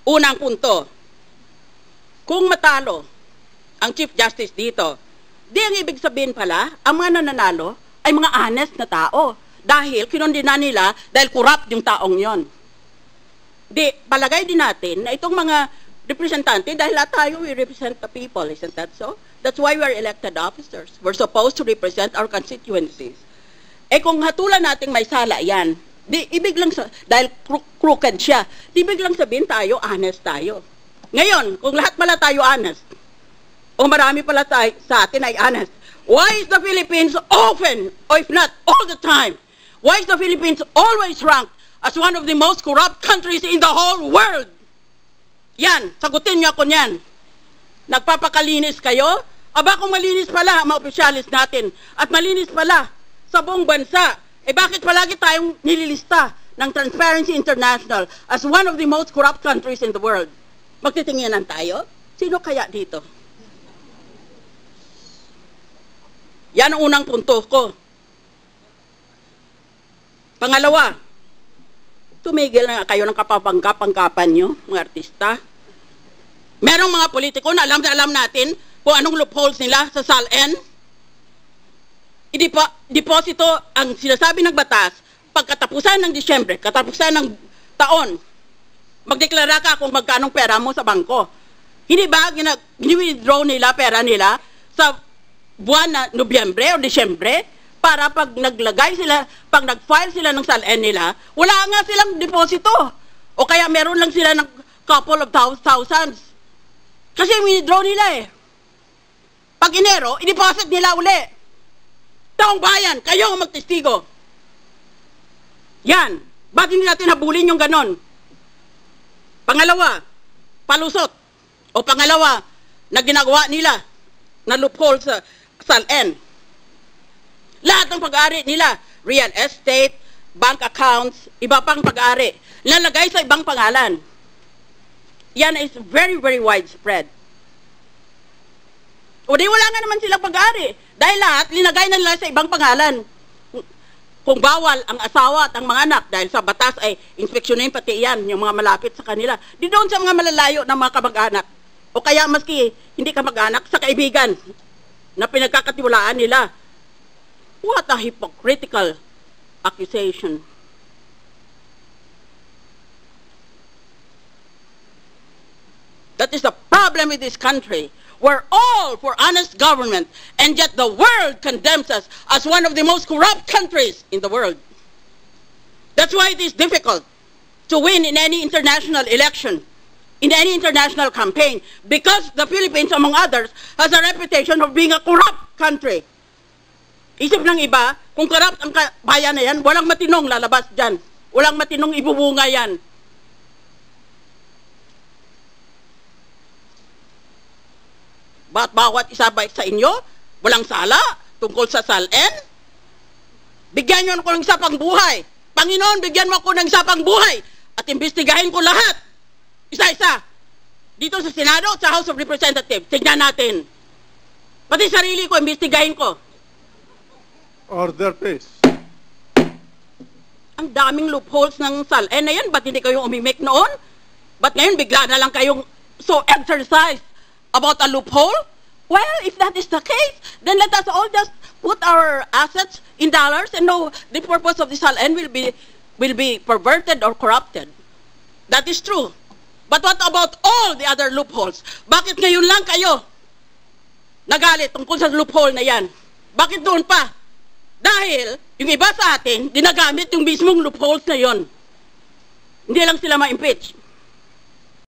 Unang punto, kung matalo ang Chief Justice dito, di ang ibig sabihin pala, ang mga nananalo ay mga honest na tao. Dahil kinondena nila dahil corrupt yung taong yon. Di, palagay din natin na itong mga representante, dahil lahat tayo, we represent the people, isn't that so? That's why we are elected officers. We're supposed to represent our constituencies. Eh kung hatulan nating may sala yan, di ibig lang dahil crooked siya, di ibig lang sabihin tayo, honest tayo. Ngayon, kung lahat pala tayo honest, o marami pala tayo sa atin ay honest, why is the Philippines often, or if not all the time, why is the Philippines always ranked as one of the most corrupt countries in the whole world? Yan, sagutin niyo ako niyan. Nagpapakalinis kayo? Aba kung malinis pala ang mga opisyalis natin at malinis pala sa buong bansa, eh bakit palagi tayong nililista ng Transparency International as one of the most corrupt countries in the world? Magtitinginan tayo? Sino kaya dito? Yan ang unang punto ko. Pangalawa, tumigil na kayo ng kapapangkapan nyo, mga artista. Merong mga politiko na alam natin kung anong loopholes nila sa SALN. Deposito ang sinasabi ng batas pagkatapusan ng Disyembre, katapusan ng taon, magdeklara ka kung magkanong pera mo sa bangko. Hindi ba gini-withdraw nila pera nila sa buwan na Nobyembre o Disyembre para pag naglagay sila, pag nag-file sila ng SALN nila, wala nga silang deposito. O kaya meron lang sila ng couple of thousands. Kasi withdraw nila eh. Pag Enero, i-deposit nila uli. Taong bayan, kayo ang magtestigo. Yan. Ba't hindi natin habulin yung ganon? Pangalawa, palusot. O pangalawa, na ginagawa nila na loophole sa SALN. Lahat ng pag-aari nila, real estate, bank accounts, iba pang pag-aari, lalagay sa ibang pangalan. Yan is very, very widespread. O di wala nga naman silang pag-aari. Dahil lahat, linagay na nila sa ibang pangalan. Kung bawal ang asawa at ang mga anak, dahil sa batas ay inspeksyonin pati yan, yung mga malapit sa kanila. Di doon sa mga malalayo ng mga kamag-anak. O kaya maski hindi kamag-anak, sa kaibigan na pinagkakatiwalaan nila. What a hypocritical accusation. That is the problem with this country. We're all for honest government, and yet the world condemns us as one of the most corrupt countries in the world. That's why it is difficult to win in any international election, in any international campaign, because the Philippines, among others, has a reputation of being a corrupt country. Isip ng iba, kung corrupt ang bayan na yan, walang matinong lalabas dyan. Walang matinong ibubunga yan. Bawat isa ba sa inyo, walang sala tungkol sa SALN? Bigyan nyo ako ng isa pang buhay. Panginoon, bigyan mo ako ng isa pang buhay at imbestigahin ko lahat. Isa-isa. Dito sa Senado at sa House of Representatives. Tignan natin. Pati sarili ko, imbestigahin ko. Order, please. Ang daming loopholes ng SALN na yan. Ba't hindi kayo umimik noon? Ba't ngayon bigla na lang kayong so exercised about a loophole? Well, if that is the case, then let us all just put our assets in dollars and know the purpose of the SALN will be perverted or corrupted. That is true. But what about all the other loopholes? Bakit ngayon lang kayo nagalit tungkol sa loophole na yan? Bakit doon pa? Dahil yung iba sa atin, dinagamit yung mismong loopholes na yon. Hindi lang sila ma-impeach.